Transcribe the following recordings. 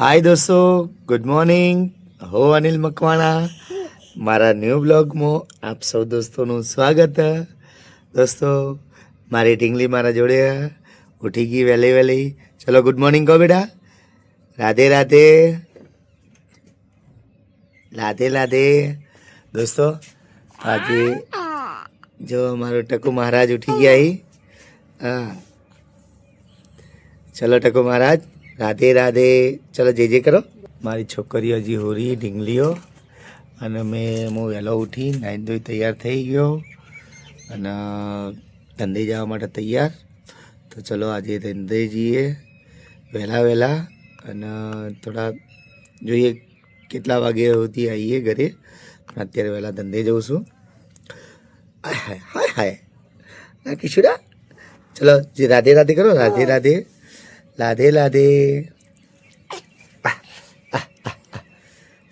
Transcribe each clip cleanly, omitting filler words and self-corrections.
હાય દોસ્તો, good morning. હો અનિલ મકવાણા મારા ન્યૂ બ્લોગમાં આપ સૌ દોસ્તોનું સ્વાગત. દોસ્તો મારી ઢીંગલી મારા જોડે ઉઠી ગઈ વહેલી વહેલી. ચલો ગુડ મોર્નિંગ કહો બેટા. રાધે રાધે રાધે રાધે. દોસ્તો આજે જો મારો ટકુ મહારાજ ઉઠી ગયા અહીં. હા ચલો ટકુ મહારાજ રાધે રાધે. ચલો જે કરો. મારી છોકરીઓ હજી હોરી ઢીંગલીઓ અને હું વહેલો ઉઠી નાહી ધોઈ તૈયાર થઈ ગયો અને ધંધે જવા માટે તૈયાર. તો ચલો આજે ધંધે જઈએ વહેલા વહેલા અને થોડા જોઈએ કેટલા વાગે સુધી આવીએ ઘરે. પણ અત્યારે વહેલા ધંધે જઉં છું. હાય હાય હાય કિશોરા. ચલો જે રાધે રાધે કરો. રાધે રાધે રાધે રાધે.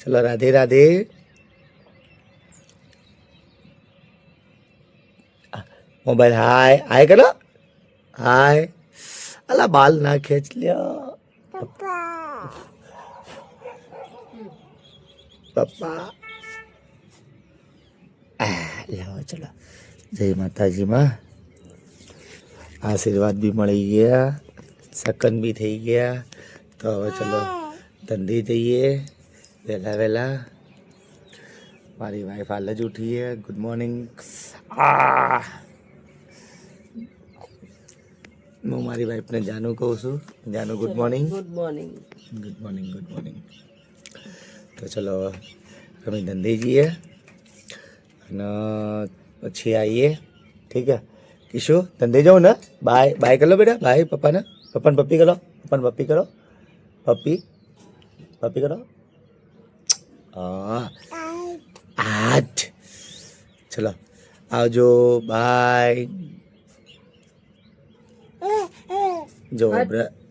ચલો રાધે રાધે. મોબાઈલ હાય હાય કરો. હાય. અલા બાલ ના ખેંચ લ્યો પપ્પા. લાવો ચલો. જય માતાજીમાં. આશીર્વાદ બી મળી ગયા, સકન બી થઈ ગયા. તો હવે ચલો ધંધે જઈએ વહેલા વહેલા. મારી વાઈફ હાલ જ ઉઠી છે. Good morning. હું મારી વાઈફને જાનુ કહું છું. Janu good morning. Good morning. Good morning good morning. તો ચલો અમે ધંધે જઈએ અને પછી આવીએ. ઠીક હે કિશુ. ધંધે જાઉં ને. બાય બાય કરો બેટા. બાય પપ્પાને. પપ્પાને પપ્પી કરો. પપ્પાને પપ્પી કરો. પપ્પી પપ્પી કરો. આજ ચલો આવજો. બાય. જો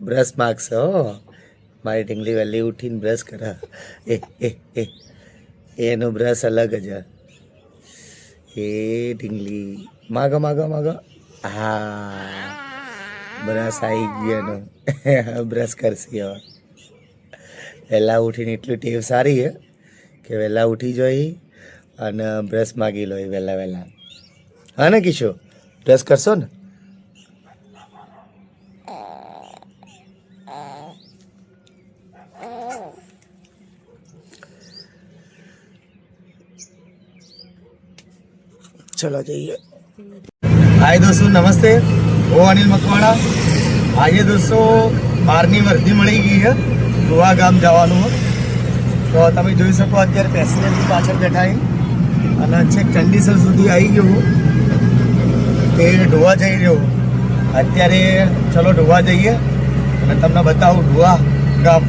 બ્રશ માગશે હો. મારી ઢીંગલી વહેલી ઉઠીને બ્રશ કરે. એનો બ્રશ અલગ જ. એ ઢીંગલી માગો માગો માગો. હા બ્રશ આવી ગયો એનો. બ્રશ કરશે હવે. વહેલા ઉઠીને એટલી ટેવ સારી છે કે વહેલા ઉઠી જોઈ અને બ્રશ માગી લો વહેલા વહેલા. હા ને કિશો. બ્રશ કરશો ને. ચલો જઈએ. હાય દોસ્તો નમસ્તે. હું અનિલ મકવાણા. આજે દોસ્તો બહારની વર્દી મળી ગઈ છે. ગોવા ગામ જવાનું. તો તમે જોઈ શકો અત્યારે પેસેન્જરની પાછળ બેઠા અને છેક ચંડીસર સુધી આવી ગયો. એ ઢોવા જઈ રહ્યો અત્યારે. ચલો ઢોવા જઈએ અને તમને બતાવું ઢોવા ગામ.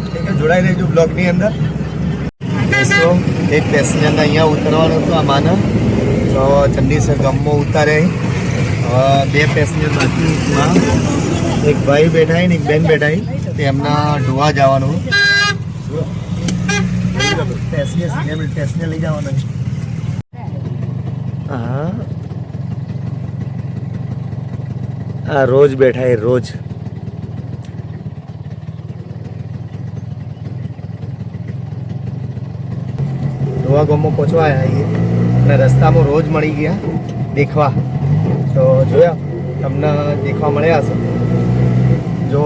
ઠીક છે, જોડાઈ રહેજો બ્લોગની અંદર. દોસ્તો એક પેસેન્જરને અહીંયા ઉતરવાનું હતું આમાંને. તો ચંડીસર ગામમાં ઉતારે. બે પેસેન્જર બાજુમાં એક ભાઈ બેઠા ને એક બેન બેઠા. એમના ઢોવા જવાનું. પેસેન્જર લઈ જવાનું. હા આ રોજ બેઠા એ રોજ. ઢોવા ગામમાં પહોંચવા આવ્યા અને રસ્તામાં રોજ મળી ગયા દેખવા. તો જોયા તમને દેખવા મળ્યા હશે. જો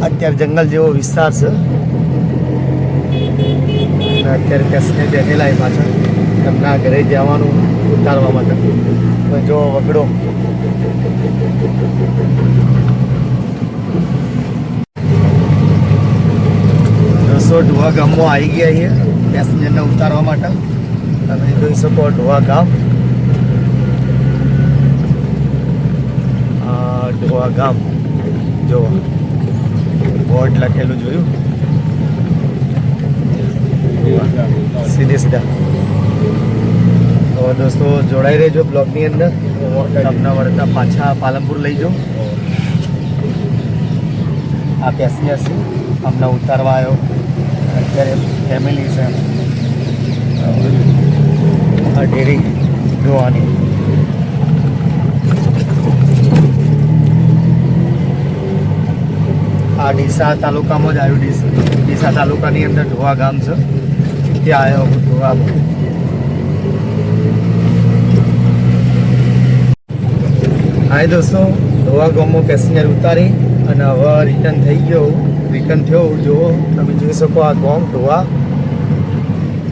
અત્યારે જંગલ જેવો વિસ્તાર છે. અત્યારે પેસેન્જર બેઠેલા એ પાછળ એમના ઘરે જવાનું ઉતારવા માટે. તો જો વગડો દોસ્તો ઢોવા ગામમાં આવી ગયા અહીંયા પેસેન્જરને ઉતારવા માટે. તમે જોઈ શકો ઢોવા ગામ. ઢોવા ગામ જો બોર્ડ લખેલું જોયું. સીધે સીધા. તો દોસ્તો જોડાઈ રહેજો બ્લોગની અંદર. તમને વળતા પાછા પાલનપુર લઈ જાઉં. આ પેસેન્જર છે અમને ઉતારવા આવ્યો. અત્યારે ફેમિલી છે. આ ડેરી જોવાની. આ ડીસા તાલુકામાં જ આવ્યું. ડીસા તાલુકાની અંદર ઢોવા ગામ છે, ત્યાં આવ્યો હું ઢોવામાં. હાય દોસ્તો, ઢોવા ગામમાં પેસેન્જર ઉતારી અને હવે રિટર્ન થઈ ગયો. રિટર્ન થયો જુઓ, તમે જોઈ શકો આ ગામ ઢોવા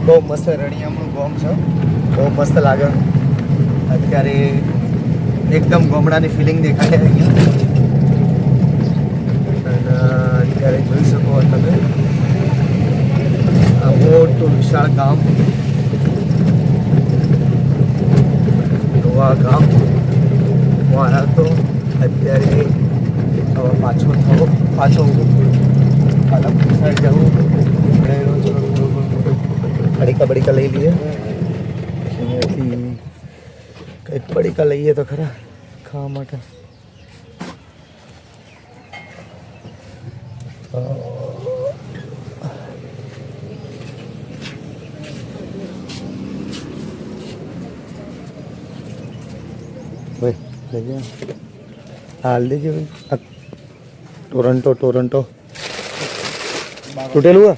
બહુ મસ્ત રણિયામણું ગામ છે, બહુ મસ્ત લાગે. અત્યારે એકદમ ગામડાની ફિલિંગ દેખાય અહીંયા. અને અત્યારે જોઈ શકો તમે આ મોટું વિશાળ ગામ ઢોવા ગામ. વાળા તો અત્યારે હવે પાછો પાલનપુર સાઈડ જવું. બડીકા લઈ લઈએ, અહીંયાથી કંઈક બડીકા લઈએ તો ખરા ખાવા માટે. ભાઈ હાલ દેજે ભાઈ. ટોરન્ટો તૂટેલું હા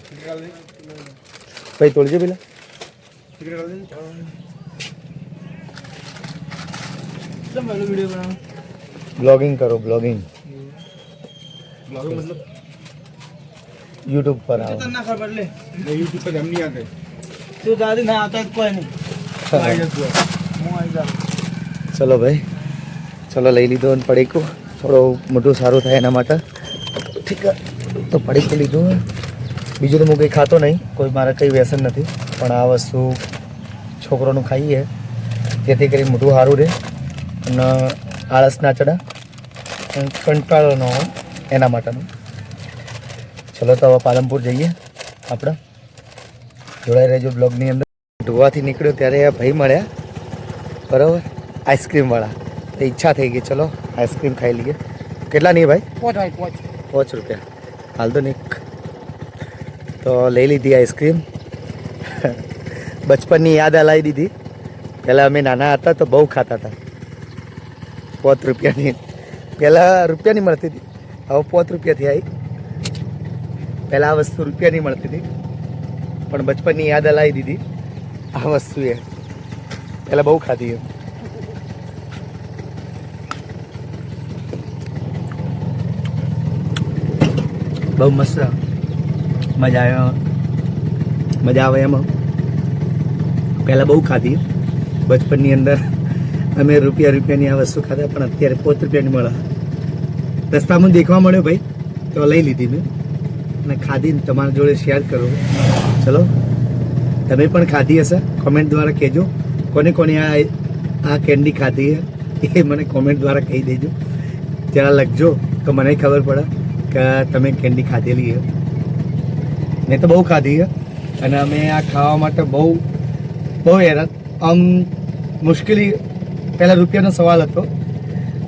ભાઈ, તોડજે પેલા. બ્લોગિંગ કરો, બ્લોગિંગ YouTube પર આવો. YouTube પર हम नहीं आते तो दादी ना आता है कोई नहीं. ચલો ભાઈ, ચલો લઈ લીધો અને પડીકું થોડો મોટું સારું થાય એના માટે. ઠીક તો પડીકું લીધું. બીજું તો હું કંઈ ખાતો નહીં, કોઈ મારે કંઈ વ્યસન નથી, પણ આ વસ્તુ છોકરોનું ખાઈએ જેથી કરી મોટું સારું રહે અને આળસ ના ચડે, કંટાળો ન હોય એના માટેનું. ચલો તો હવે પાલનપુર જઈએ આપણે. જોડાઈ રહેજો બ્લોગની અંદર. ઢોવાથી નીકળ્યો ત્યારે આ ભાઈ મળ્યા, બરાબર, આઈસ્ક્રીમવાળા. તો ઈચ્છા થઈ ગઈ, ચલો આઈસ્ક્રીમ ખાઈ લઈએ. કેટલા નહીં ભાઈ? 5 રૂપિયા. હાલ તો નહીં. તો લઈ લીધી આઈસ્ક્રીમ. બચપનની યાદ હલાવી દીધી. પહેલાં અમે નાના હતા તો બહુ ખાતા હતા. 5 રૂપિયાની, પહેલાં રૂપિયાની મળતી હતી, હવે 5 રૂપિયાથી આવી. પહેલાં આ વસ્તુ રૂપિયાની મળતી હતી, પણ બચપનની યાદ હલાવી દીધી આ વસ્તુએ. પહેલાં બહુ ખાધી એમ. બહુ મસ્ત, મજા આવે એમાં. પહેલાં બહુ ખાધી બચપનની અંદર. અમે રૂપિયાની આ વસ્તુ ખાતા, પણ અત્યારે 5 રૂપિયાની મળે. રસ્તામાં દેખવા મળ્યો ભાઈ તો લઈ લીધી મેં અને ખાધીને તમારા જોડે શેર કરો. ચલો તમે પણ ખાધી હશે, કોમેન્ટ દ્વારા કહેજો. કોને આ કેન્ડી ખાધી એ મને કોમેન્ટ દ્વારા કહી દેજો. જરા લખજો તો મને ખબર પડે કે તમે કેન્ડી ખાધેલી છે. મેં તો બહુ ખાધી છે અને અમે આ ખાવા માટે બહુ હેરાન. આમ મુશ્કેલી, પહેલાં રૂપિયાનો સવાલ હતો.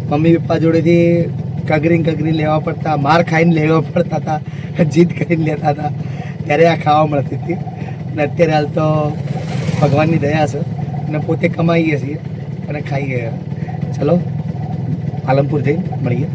મમ્મી પપ્પા જોડેથી કગરી લેવા પડતા, માર ખાઈને લેવા પડતા હતા, જીદ કરીને લેતા હતા, ત્યારે આ ખાવા મળતી હતી. અને અત્યારે હાલ તો ભગવાનની દયા છે અને પોતે કમાઈએ છીએ અને ખાઈએ. ચલો પાલનપુર જઈને મળીએ.